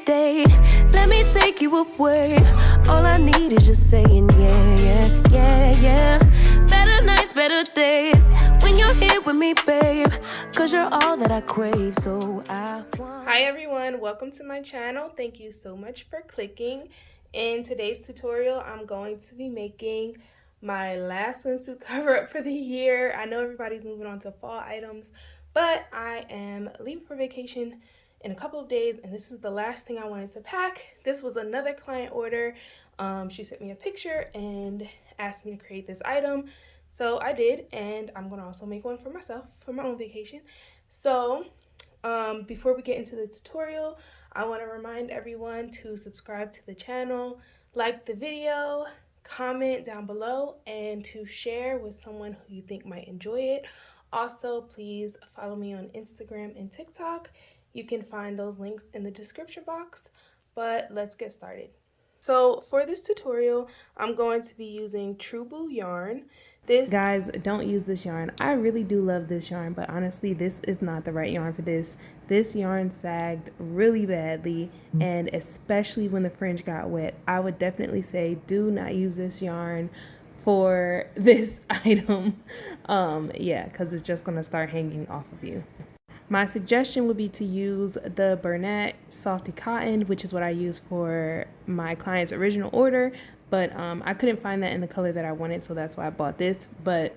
day. Let me take you away. All I need is just saying yeah, yeah, yeah, yeah. Better nights, better days when you're here with me, babe. Cause you're all that I crave, so I want. Hi everyone, welcome to my channel. Thank you so much for clicking. In today's tutorial, I'm going to be making my last swimsuit cover up for the year. I know everybody's moving on to fall items, but I am leaving for vacation in a couple of days, and this is the last thing I wanted to pack. This was another client order. She sent me a picture and asked me to create this item. So I did, and I'm gonna also make one for myself for my own vacation. So before we get into the tutorial, I want to remind everyone to subscribe to the channel, like the video, comment down below, and to share with someone who you think might enjoy it. Also, please follow me on Instagram and TikTok. You can find those links in the description box, but let's get started. So for this tutorial, I'm going to be using True Blue yarn. Guys, don't use this yarn. I really do love this yarn, but honestly, this is not the right yarn for this. This yarn sagged really badly, and especially when the fringe got wet. I would definitely say do not use this yarn for this item. Yeah, because it's just going to start hanging off of you. My suggestion would be to use the Bernat Salty Cotton, which is what I use for my client's original order, but I couldn't find that in the color that I wanted, so that's why I bought this. But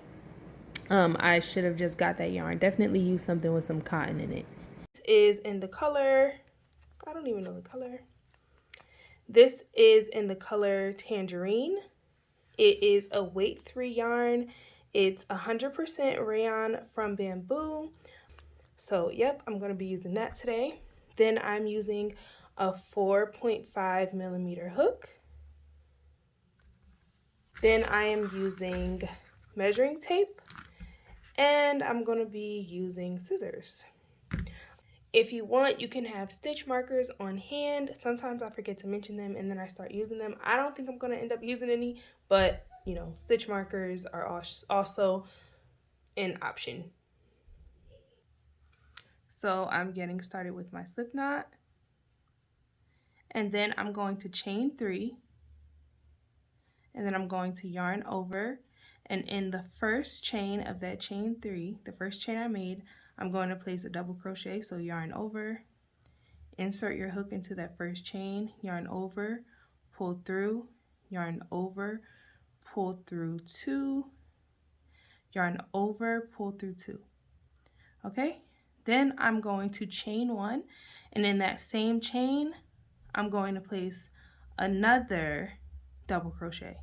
I should have just got that yarn. Definitely use something with some cotton in it. This is in the color, I don't even know the color. This is in the color Tangerine. It is a weight 3 yarn. It's 100% rayon from bamboo. So yep, I'm going to be using that today. Then I'm using a 4.5 millimeter hook. Then I am using measuring tape, and I'm going to be using scissors. If you want, you can have stitch markers on hand. Sometimes I forget to mention them and then I start using them. I don't think I'm going to end up using any, but you know, stitch markers are also an option. So I'm getting started with my slip knot, and then I'm going to chain 3, and then I'm going to yarn over, and in the first chain of that chain 3, the first chain I made, I'm going to place a double crochet. So yarn over, insert your hook into that first chain, yarn over, pull through, yarn over, pull through 2, yarn over, pull through 2. Okay, then I'm going to chain 1, and in that same chain I'm going to place another double crochet.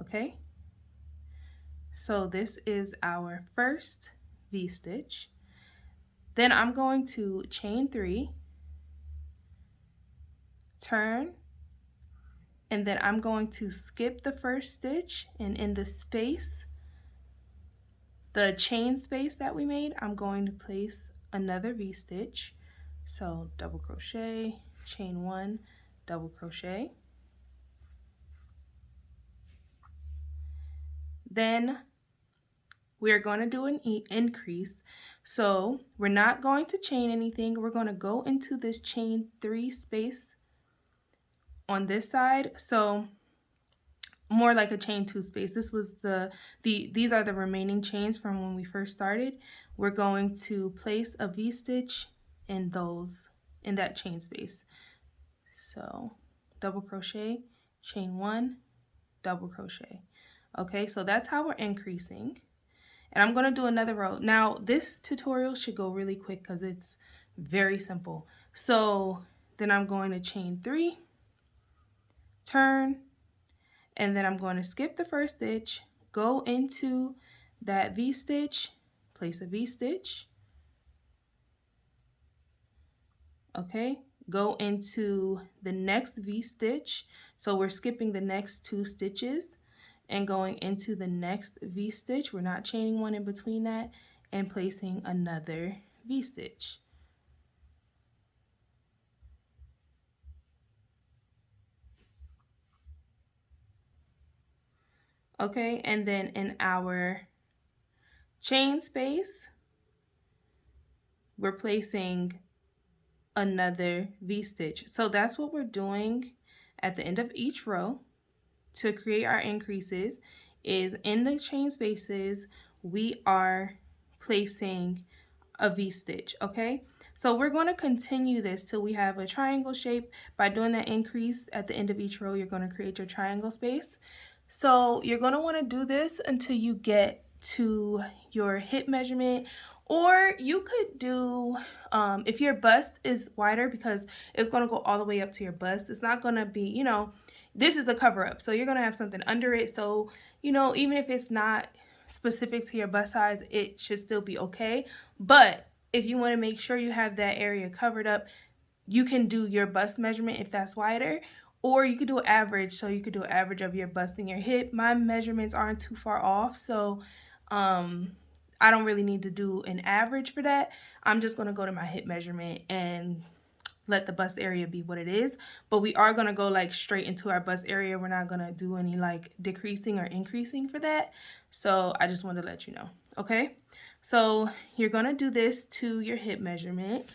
Okay, so this is our first V-stitch. Then I'm going to chain 3, turn, and then I'm going to skip the first stitch, and in the space, the chain space that we made, I'm going to place another V-stitch. So double crochet, chain 1, double crochet. Then we're going to do an increase. So we're not going to chain anything. We're going to go into this chain 3 space on this side. So more like a chain 2 space. This was these are the remaining chains from when we first started. We're going to place a V-stitch in that chain space. So double crochet, chain 1, double crochet. Okay, so that's how we're increasing. And I'm going to do another row. Now this tutorial should go really quick because it's very simple. So then I'm going to chain 3, turn, and then I'm going to skip the first stitch, go into that V-stitch, place a V-stitch, okay, go into the next V-stitch. So we're skipping the next 2 stitches and going into the next V-stitch. We're not chaining one in between that, and placing another V-stitch. Okay, and then in our chain space, we're placing another V-stitch. So that's what we're doing at the end of each row to create our increases. Is in the chain spaces we are placing a V-stitch. Okay, so we're going to continue this till we have a triangle shape. By doing that increase at the end of each row, you're going to create your triangle space. So you're going to want to do this until you get to your hip measurement, or you could do if your bust is wider, because it's going to go all the way up to your bust. It's not going to be, you know, this is a cover up, so you're going to have something under it. So, you know, even if it's not specific to your bust size, it should still be okay. But if you want to make sure you have that area covered up, you can do your bust measurement if that's wider, or you could do an average. So you could do an average of your bust and your hip. My measurements aren't too far off, so I don't really need to do an average for that. I'm just going to go to my hip measurement and let the bust area be what it is. But we are going to go like straight into our bust area. We're not going to do any like decreasing or increasing for that. So I just wanted to let you know. Okay, so you're going to do this to your hip measurement,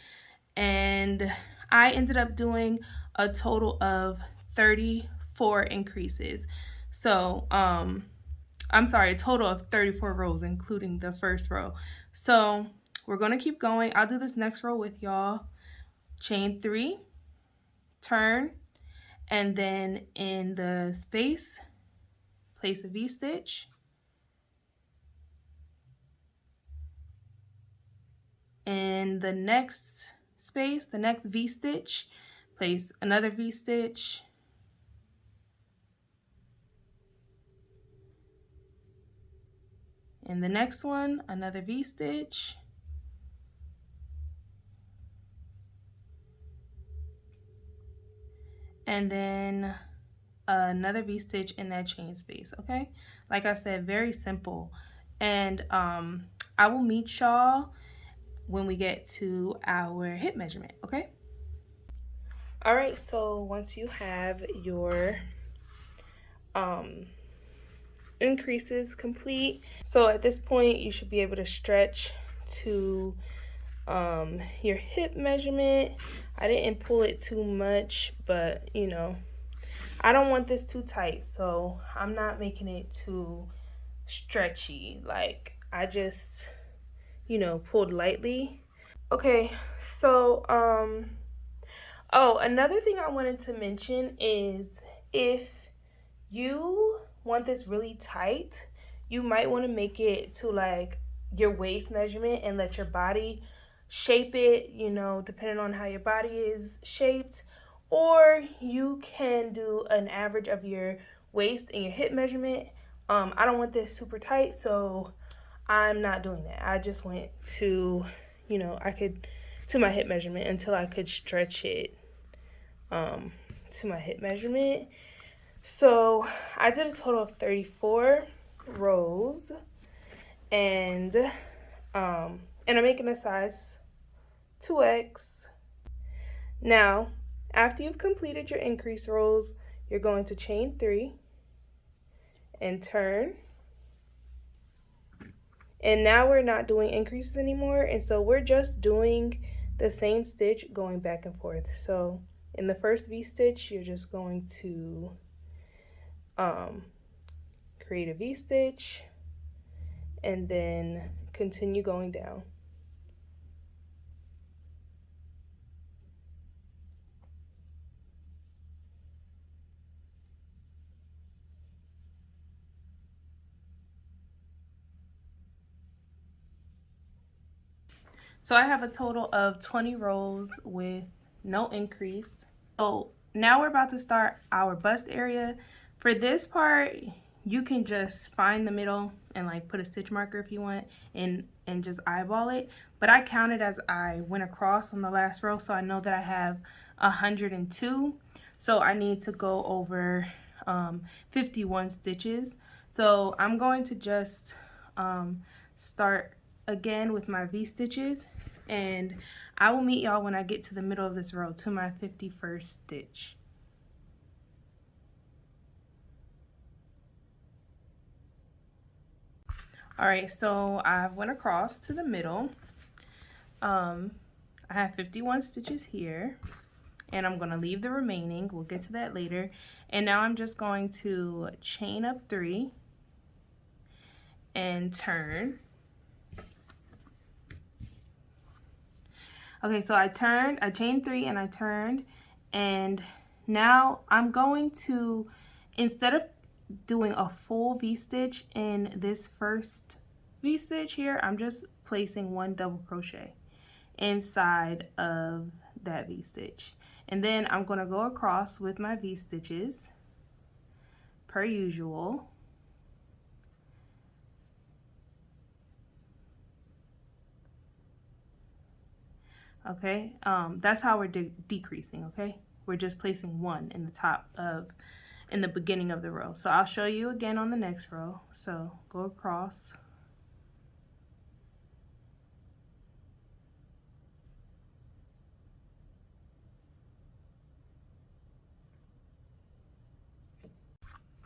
and I ended up doing a total of 34 increases. So I'm sorry, a total of 34 rows, including the first row. So we're going to keep going. I'll do this next row with y'all. Chain 3, turn, and then in the space, place a V-stitch. In the next space, the next V-stitch, place another V-stitch. In the next one, another V-stitch. And then another V-stitch in that chain space. Okay, like I said, very simple. And I will meet y'all when we get to our hip measurement. Okay, all right, so once you have your increases complete, so at this point you should be able to stretch to your hip measurement. I didn't pull it too much, but you know, I don't want this too tight, so I'm not making it too stretchy. Like, I just, you know, pulled lightly. Okay, so oh, another thing I wanted to mention is, if you want this really tight, you might want to make it to like your waist measurement and let your body shape it, you know, depending on how your body is shaped. Or you can do an average of your waist and your hip measurement. I don't want this super tight, so I'm not doing that. I just went to, you know, to my hip measurement until I could stretch it to my hip measurement. So I did a total of 34 rows, and I'm making a size 2X. Now, after you've completed your increase rows, you're going to chain 3 and turn. And now we're not doing increases anymore, and so we're just doing the same stitch going back and forth. So in the first V-stitch, you're just going to create a V-stitch and then continue going down. So I have a total of 20 rows with no increase. So now we're about to start our bust area. For this part, you can just find the middle and like put a stitch marker if you want, and just eyeball it. But I counted as I went across on the last row, so I know that I have 102. So I need to go over 51 stitches. So I'm going to just start again with my V-stitches, and I will meet y'all when I get to the middle of this row, to my 51st stitch. All right, so I went across to the middle. I have 51 stitches here, and I'm going to leave the remaining. We'll get to that later. And now I'm just going to chain up 3 and turn. Okay, so I chained 3 and I turned, and now I'm going to, instead of doing a full V-stitch in this first V-stitch here, I'm just placing 1 double crochet inside of that V-stitch. And then I'm going to go across with my V-stitches per usual. Okay, that's how we're decreasing, okay? We're just placing 1 in the top of, in the beginning of the row. So I'll show you again on the next row. So go across.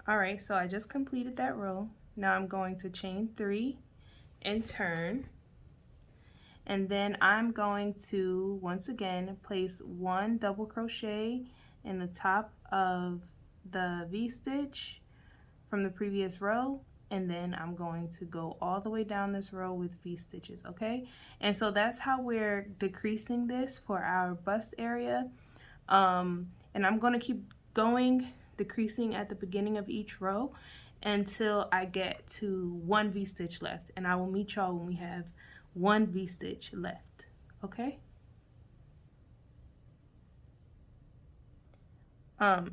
All right, so I just completed that row. Now I'm going to chain 3 and turn. And then I'm going to, once again, place 1 double crochet in the top of the V-stitch from the previous row, and then I'm going to go all the way down this row with V-stitches, okay? And so that's how we're decreasing this for our bust area. And I'm going to keep going, decreasing at the beginning of each row until I get to 1 V-stitch left, and I will meet y'all when we have 1 V-stitch left, okay?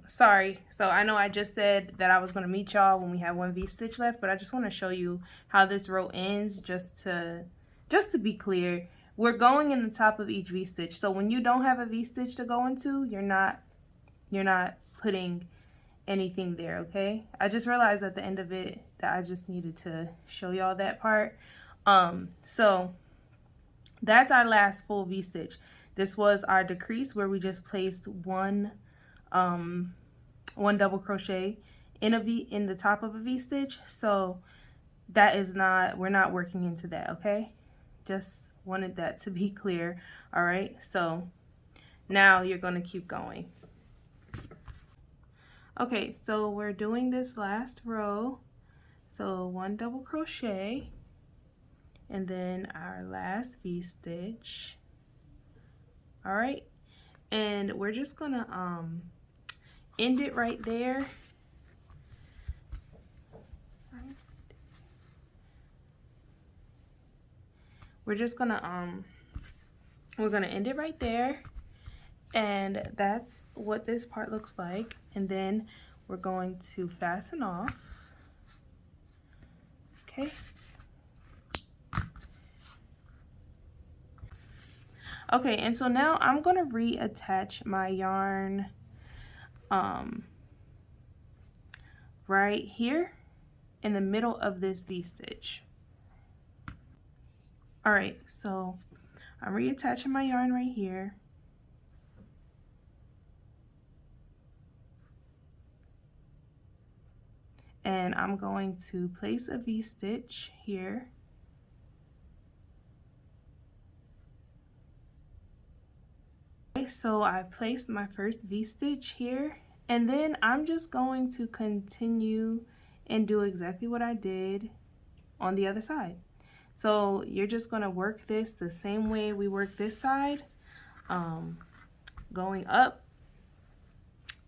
Sorry, so I know I just said that I was going to meet y'all when we have 1 V-stitch left, but I just want to show you how this row ends, just to be clear. We're going in the top of each V-stitch, so when you don't have a V-stitch to go into, you're not putting anything there, okay? I just realized at the end of it that I just needed to show y'all that part. So that's our last full V-stitch. This was our decrease where we just placed 1 double crochet in the top of a V-stitch. So that is not, we're not working into that, okay? Just wanted that to be clear. All right, so now you're going to keep going. Okay, so we're doing this last row. So 1 double crochet, and then our last V-stitch. All right, and we're just gonna end it right there. We're just gonna we're gonna end it right there, and that's what this part looks like. And then we're going to fasten off. Okay. Okay, and so now I'm gonna reattach my yarn right here in the middle of this V-stitch. All right, so I'm reattaching my yarn right here. And I'm going to place a V-stitch here. Okay, so I placed my first V-stitch here, and then I'm just going to continue and do exactly what I did on the other side. So you're just going to work this the same way we work this side, going up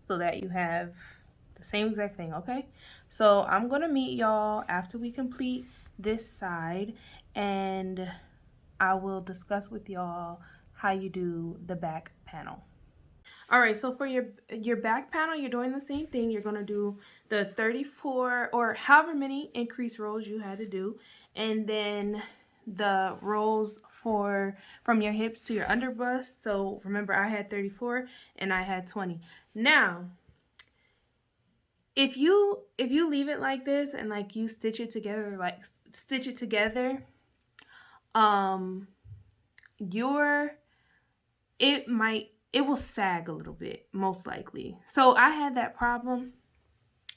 so that you have the same exact thing, okay? So I'm going to meet y'all after we complete this side, and I will discuss with y'all how you do the back panel. All right, so for your back panel, you're doing the same thing. You're going to do the 34 or however many increase rows you had to do, and then the rows from your hips to your underbust. So remember, I had 34 and I had 20. Now, if you leave it like this and like you stitch it together, it will sag a little bit, most likely. So I had that problem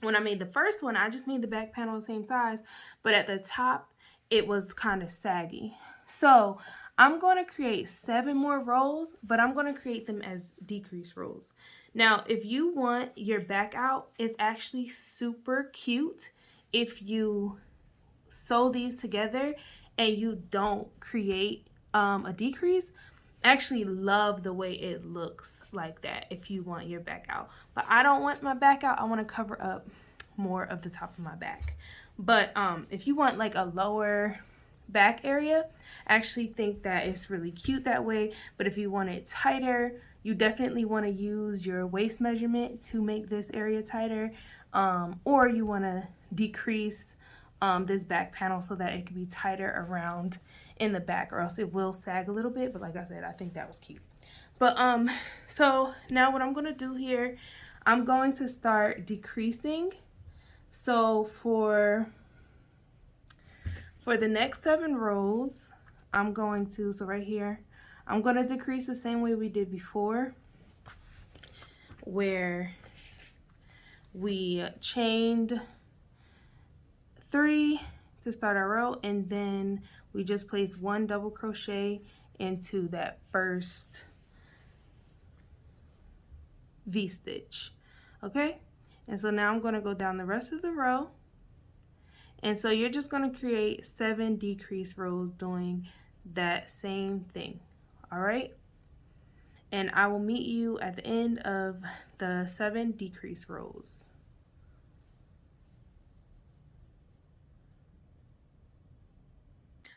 when I made the first one. I just made the back panel the same size, but at the top it was kind of saggy. So I'm going to create 7 more rows, but I'm going to create them as decrease rows. Now, if you want your back out, it's actually super cute if you sew these together and you don't create a decrease. I actually love the way it looks like that if you want your back out. But I don't want my back out. I want to cover up more of the top of my back. But if you want like a lower back area, I actually think that it's really cute that way. But if you want it tighter, you definitely want to use your waist measurement to make this area tighter, or you want to decrease this back panel so that it can be tighter around in the back, or else it will sag a little bit. But like I said, I think that was cute. But so now what I'm going to do here, I'm going to start decreasing. So for the next 7 rows, I'm going to, so right here, I'm going to decrease the same way we did before, where we chained 3 to start our row, and then we just place 1 double crochet into that first V-stitch. Okay, and so now I'm going to go down the rest of the row. And so you're just going to create 7 decrease rows doing that same thing. All right, and I will meet you at the end of the 7 decrease rows.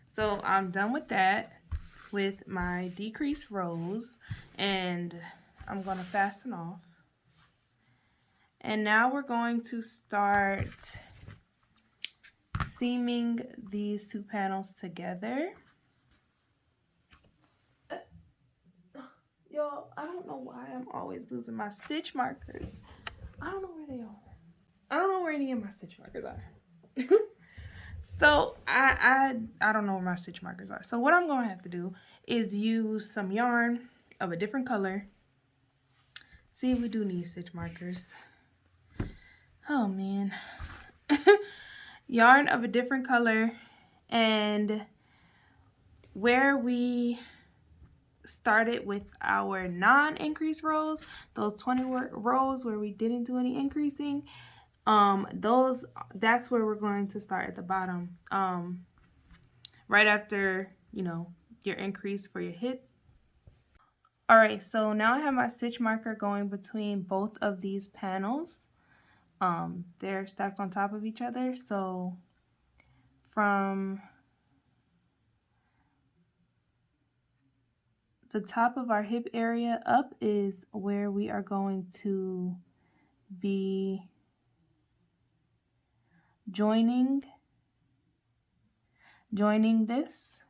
So I'm done with that, with my decrease rows, and I'm going to fasten off. And now we're going to start seaming these 2 panels together. Y'all, I don't know why I'm always losing my stitch markers. I don't know where they are. I don't know where any of my stitch markers are. So I don't know where my stitch markers are. So what I'm going to have to do is use some yarn of a different color. See, we do need stitch markers. Oh man. Yarn of a different color, and where we started with our non-increase rows, those 20 rows where we didn't do any increasing, that's where we're going to start at the bottom, right after, you know, your increase for your hip. All right, so now I have my stitch marker going between both of these panels. They're stacked on top of each other, so from the top of our hip area up is where we are going to be joining this.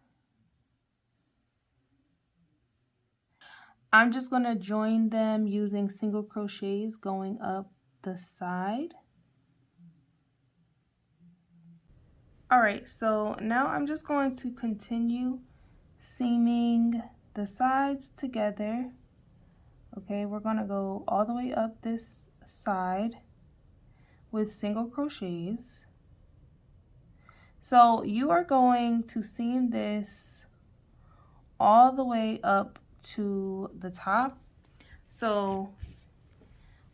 I'm just going to join them using single crochets going up the side. All right, so now I'm just going to continue seaming the sides together. Okay, we're going to go all the way up this side with single crochets. So you are going to seam this all the way up to the top. So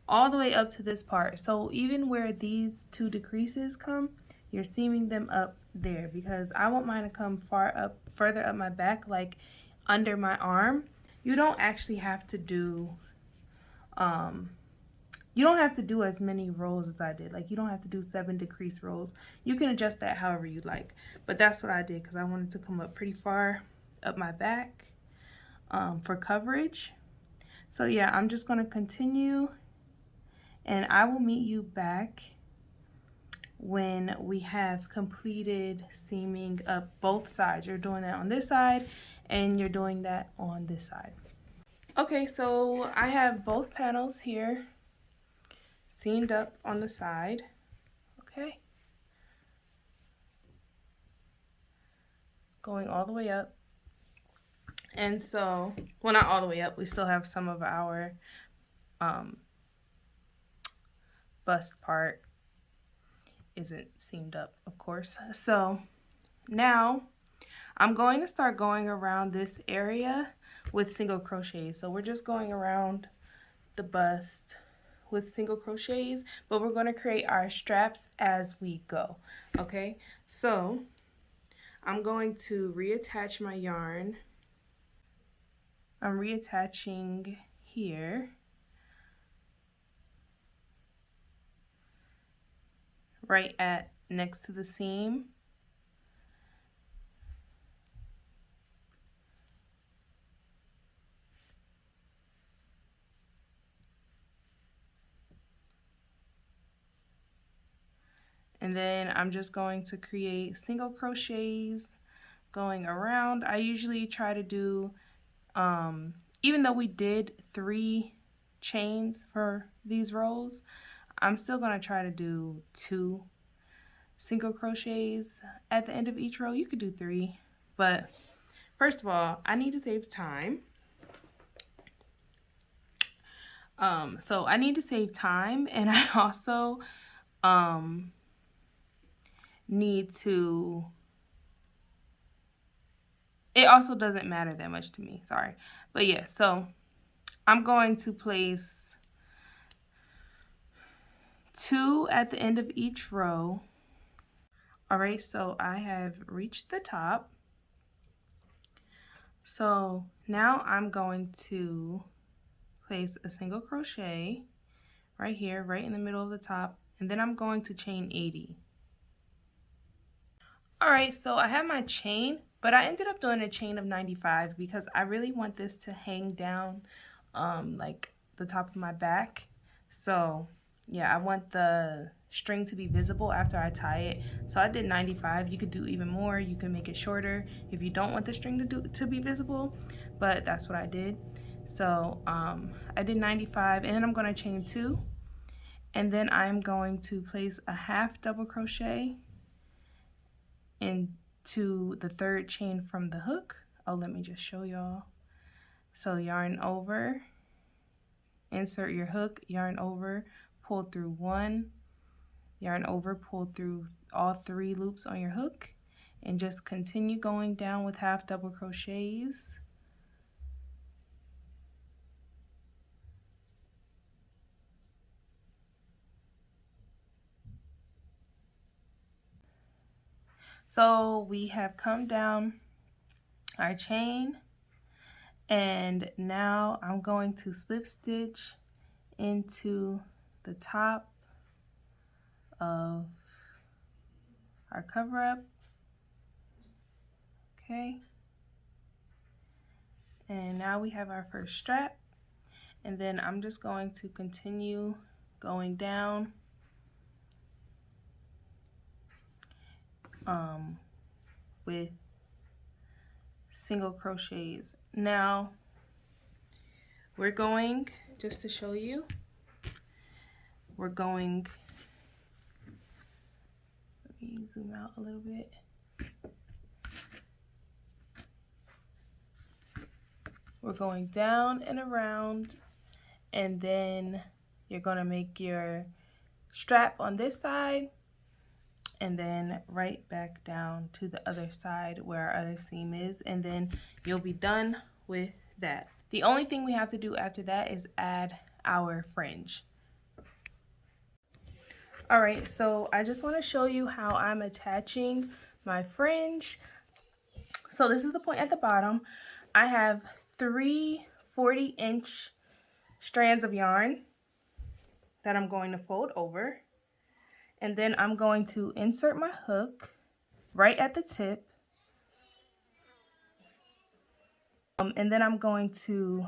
all the way up to this part. So even where these 2 decreases come, you're seaming them up there, because I want mine to come further up my back, like under my arm. You don't actually have to do as many rows as I did. Like, you don't have to do 7 decrease rows. You can adjust that however you like. But that's what I did, because I wanted to come up pretty far up my back for coverage. So yeah, I'm just going to continue, and I will meet you back when we have completed seaming up both sides. You're doing that on this side, and you're doing that on this side. Okay, so I have both panels here seamed up on the side. Okay, going all the way up. And so, well, not all the way up, we still have some of our bust part isn't seamed up, of course. So now I'm going to start going around this area with single crochets. So we're just going around the bust with single crochets, but we're going to create our straps as we go. Okay, so I'm going to reattach my yarn. I'm reattaching here, right at next to the seam. And then I'm just going to create single crochets going around. I usually try to do, even though we did 3 chains for these rows, I'm still going to try to do 2 single crochets at the end of each row. You could do 3, but first of all, I need to save time. So I need to save time, and I also need to, it also doesn't matter that much to me, sorry. But yeah, so I'm going to place 2 at the end of each row. All right, so I have reached the top. So now I'm going to place a single crochet right here, right in the middle of the top, and then I'm going to chain 80. All right, so I have my chain, but I ended up doing a chain of 95 because I really want this to hang down like the top of my back. So yeah, I want the string to be visible after I tie it. So I did 95. You could do even more. You can make it shorter if you don't want the string to be visible, but that's what I did. So I did 95, and then I'm going to chain 2, and then I'm going to place a half double crochet into the 3rd chain from the hook. Oh, let me just show y'all. So yarn over, insert your hook, yarn over, pull through 1, yarn over, pull through all 3 loops on your hook, and just continue going down with half double crochets. So we have come down our chain, and now I'm going to slip stitch into the top of our cover up. Okay, and now we have our first strap, and then I'm just going to continue going down with single crochets. Now we're going, just to show you, we're going, let me zoom out a little bit. We're going down and around, and then you're going to make your strap on this side, and then right back down to the other side where our other seam is, and then you'll be done with that. The only thing we have to do after that is add our fringe. All right, so I just want to show you how I'm attaching my fringe. So this is the point at the bottom. I have 3 40-inch strands of yarn that I'm going to fold over, and then I'm going to insert my hook right at the tip, and then I'm going to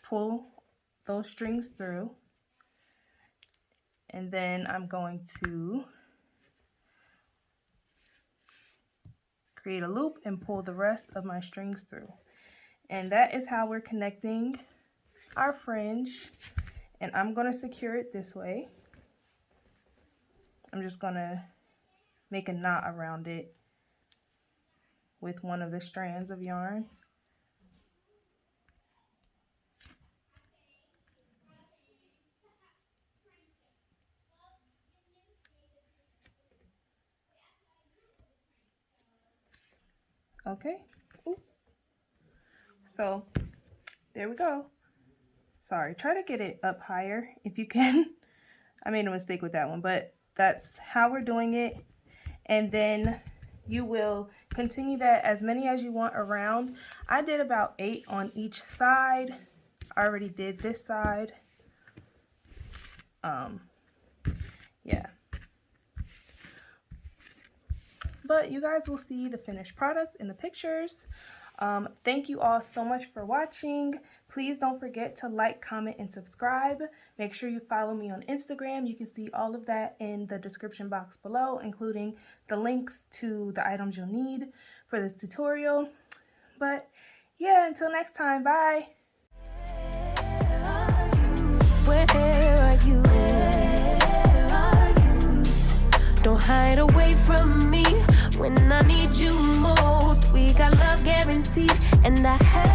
pull those strings through, and then I'm going to create a loop and pull the rest of my strings through. And that is how we're connecting our fringe, and I'm going to secure it this way. I'm just going to make a knot around it with one of the strands of yarn. Okay. Ooh. So there we go. Sorry, try to get it up higher if you can. I made a mistake with that one, but that's how we're doing it. And then you will continue that as many as you want around. I did about 8 on each side. I already did this side. Yeah. But you guys will see the finished product in the pictures. Thank you all so much for watching. Please don't forget to like, comment, and subscribe. Make sure you follow me on Instagram. You can see all of that in the description box below, including the links to the items you'll need for this tutorial. But yeah, until next time, bye. Where are you? Where are you? Don't hide away from me when I need you most. We got love guaranteed, and I have